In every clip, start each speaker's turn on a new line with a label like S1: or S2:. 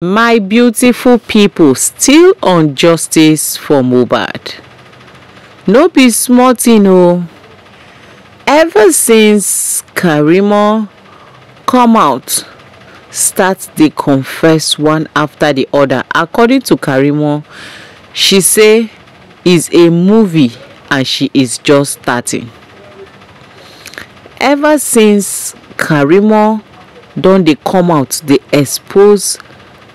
S1: My beautiful people, still on justice for Møhbàd. No be small thing o. Ever since Karimo come out, start dey confess one after the other. According to Karimo, she say it's a movie and she is just starting. Ever since Karimo don dey come out, dey expose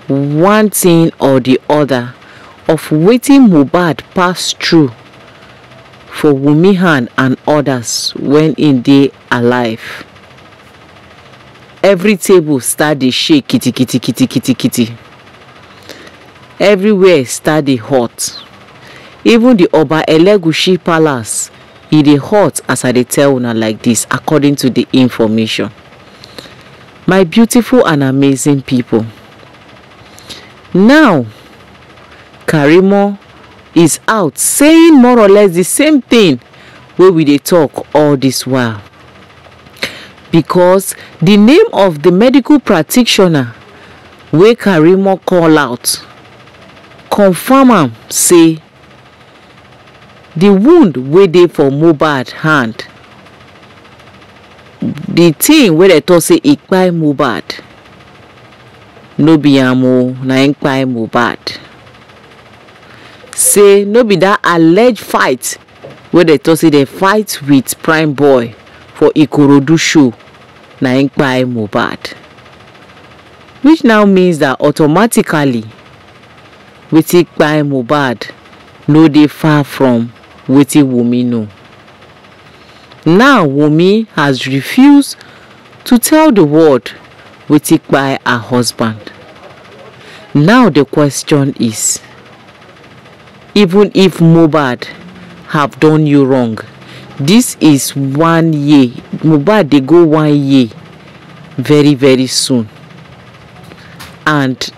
S1: one thing or the other of wetin Møhbàd pass through for Wunmi hand and others when im dey alive. Every table start dey shake kiti kiti kiti kiti kiti. Everywhere start dey hot. Even the Oba Elegushi palace, e dey hot as I dey tell una like this according to the information. My beautiful and amazing people, now Karimo is out saying more or less the same thing wey we dey talk all this while, because the name of the medical practitioner wey Karimo call out confirm am say the wound wey dey for Møhbàd hand, the thing wey dem talk say e kpai Møhbàd, no be am o, na im kpai Møhbàd. Say no be that alleged fight wey dem talk say dem fight with prime boy for Ikorodu show, na im kpai Møhbàd. Which now means that automatically wetin kpai Møhbàd no dey far from wetin Wunmi know. Now Wunmi has refused to tell the world wetin kpai her husband. Now the question is, even if Møhbàd have done you wrong, this is 1 year. Møhbàd dey go 1 year very very soon, and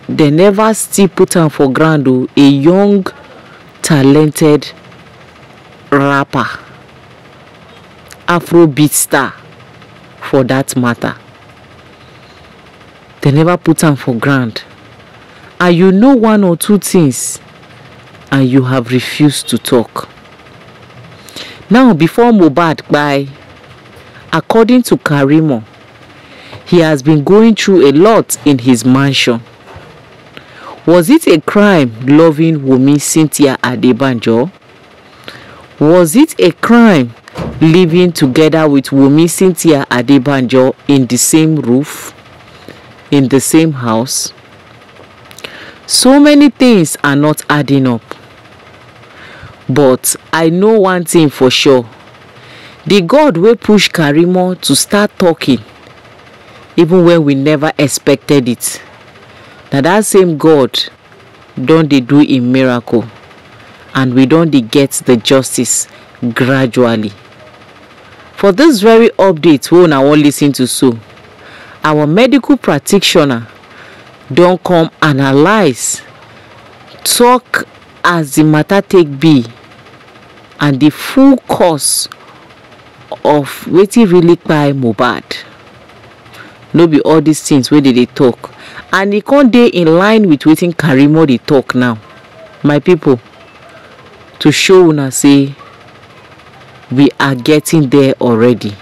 S1: they never still put am for ground o. A young talented rapper, Afrobeat star for that matter, they never put am for ground, and you know one or two things and you have refused to talk. Now before Møhbàd kpai, according to Karimo, he has been going through a lot in his mansion. Was it a crime loving Wunmi Cynthia Adebanjo? Was it a crime living together with Wunmi Cynthia Adebanjo in the same roof, in the same house? So many things are not adding up. But I know one thing for sure. The God wey push Karimo to start talking even when we never expected it, na that same God don dey do im miracle, and we don dey get the justice gradually. For this very update wey una wan lis ten to so, our medical practitioner don come analyse, talk as the matter take be, and the full cause of wetin really kpai Møhbàd. No be all these things wey dey talk, and e con dey in line with wetin Karimo dey talk now. My people, to show una say we are getting there already,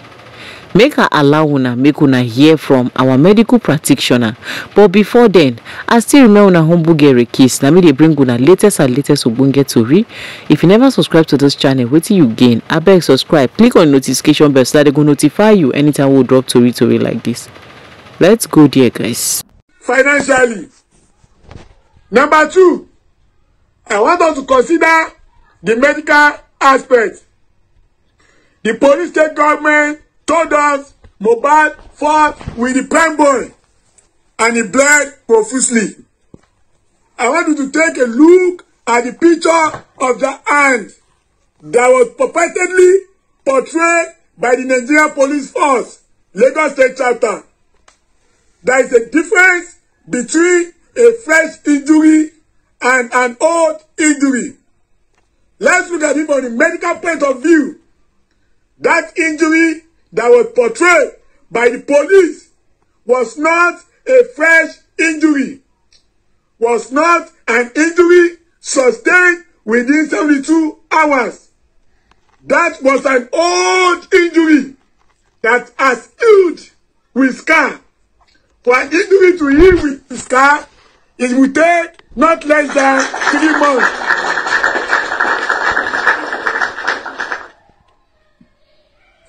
S1: make I allow una make una hear from our medical practitioner. But before then, I still remember una humble girl Rekis. Na me dey bring una latest and latest ogbonge tori. If you never subscribe to this channel, wetin you gain? Abeg subscribe, click on the notification bell so that they go notify you anytime we drop tori like this. Let's go there, guys.
S2: Financially. Number 2, I want us to consider the medical aspect. The police state government told us Møhbàd fought with the prime boy and he bled profusely. I want you to take a look at the picture of the hand that was purportedly portrayed by the Nigerian Police Force, Lagos State Chapter. There is a difference between a fresh injury and an old injury. Let's look at it from the medical point of view. That injury that was portrayed by the police was not a fresh injury. was not an injury sustained within 72 hours. That was an old injury that has healed with scar. For an injury to heal with scar, it will take not less than 3 months.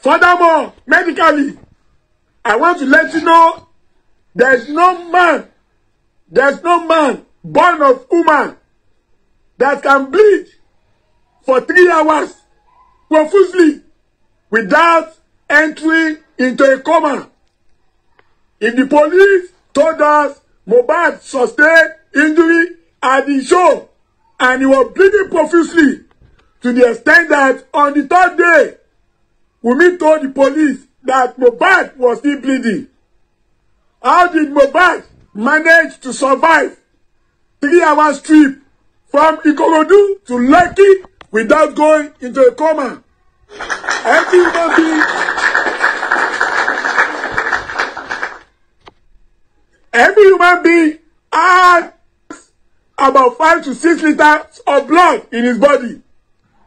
S2: Furthermore, medically, I want to let you know there's no man born of woman that can bleed for 3 hours profusely without entering into a coma. If the police told us Møhbàd sustained injury at the show and he was bleeding profusely to the extent that on the 3rd day, Wunmi told the police that Møhbàd was still bleeding. How did Møhbàd manage to survive 3 hours trip from Ikorodu to Lekki without going into a coma? Every human being has about 5 to 6 liters of blood in his body.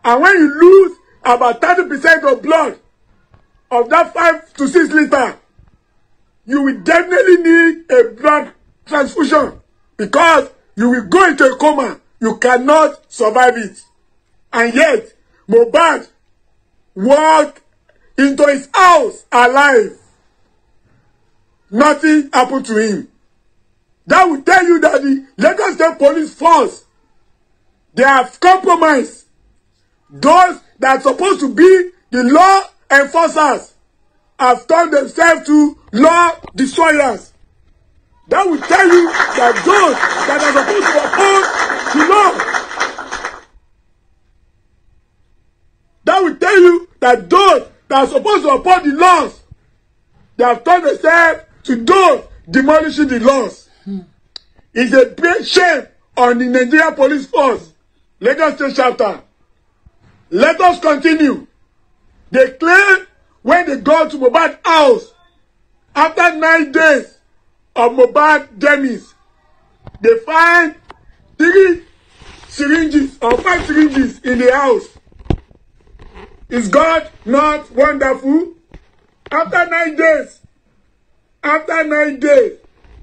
S2: And when you lose about 30% of blood of that 5 to 6 liters, you will definitely need a blood transfusion because you will go into a coma. You cannot survive it. And yet, Møhbàd walked into his house alive. Nothing happened to him. That will tell you that the Lagos State Police Force, they have compromised. Those that are supposed to be the law enforcers have turned themselves to law destroyers. That will tell you that those that are supposed to uphold the law, that will tell you that those that are supposed to uphold the laws, they have turned themselves to those demolishing the laws. It's a great shame on the Nigerian Police Force, Lagos State Chapter. Let us continue. They claim when they go to Møhbàd's house, after 9 days of Møhbàd demise, they find 3 syringes or 5 syringes in the house. Is God not wonderful? After 9 days,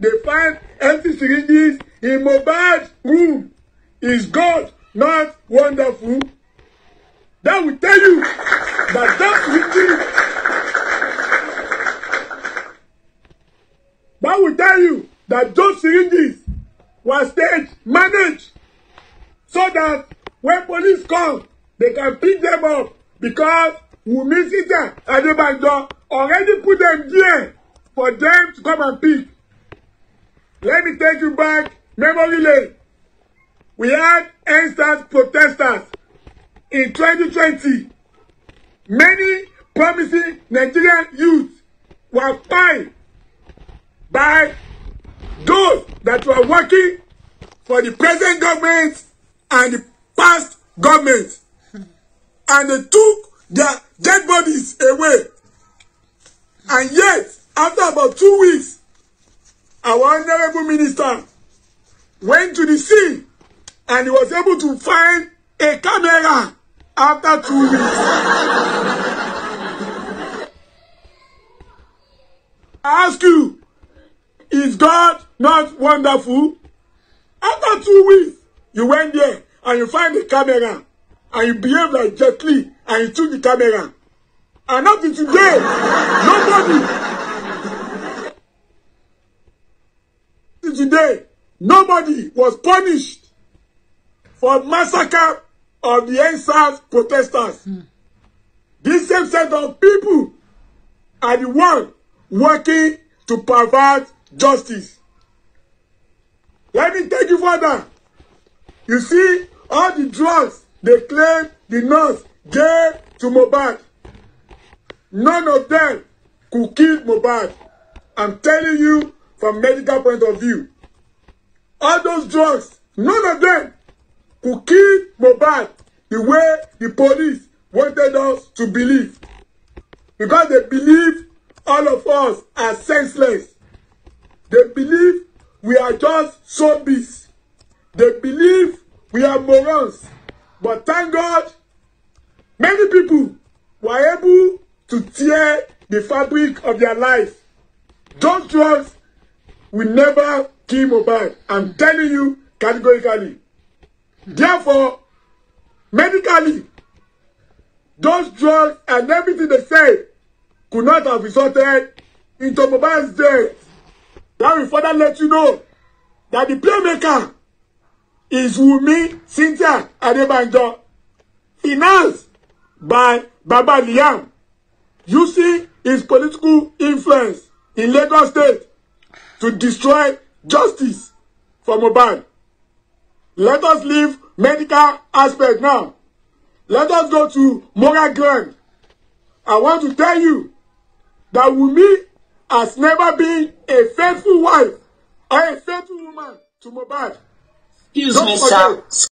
S2: they find empty syringes in Møhbàd's room. Is God not wonderful? That will tell you that those syringes were stage managed so that when police come, they can pick them up because Wunmi Sister Adebanjo already put them there for them to come and pick. Let me take you back memory lane. We had EndSARS protesters in 2020. Many promising Nigerian youths were fined by those that were working for the present government and the past government. And they took their dead bodies away. And yet, after about 2 weeks, our honorable minister went to the scene and he was able to find a camera after 2 weeks. I ask you, is God not wonderful? After 2 weeks, you went there and you find the camera and you behave like Jet Li and you took the camera. And up to today, nobody was punished for massacre of the EndSARS protesters. This same set of people are the ones working to pervert justice. Let me take you further. You see, all the drugs they claim the nurse gave to Møhbàd, none of them could kill Møhbàd. I'm telling you from medical point of view. All those drugs, none of them could kill Møhbàd the way the police wanted us to believe. Because they believe all of us are senseless. They believe we are just zombies. They believe we are morons. But thank God, many people were able to tear the fabric of their life. Those drugs will never kill Møhbàd. I'm telling you categorically. Therefore, medically, those drugs and everything they said could not have resulted into Møhbàd's death. That will further let you know that the playmaker is Wunmi Cynthia Adebanjo, financed by Baba Liam, using his political influence in Lagos State to destroy justice for Møhbàd. Let us leave medical aspect now. Let us go to moral ground. I want to tell you that Wunmi has never been a faithful wife or a faithful woman to Møhbàd.
S3: Excuse me, sir.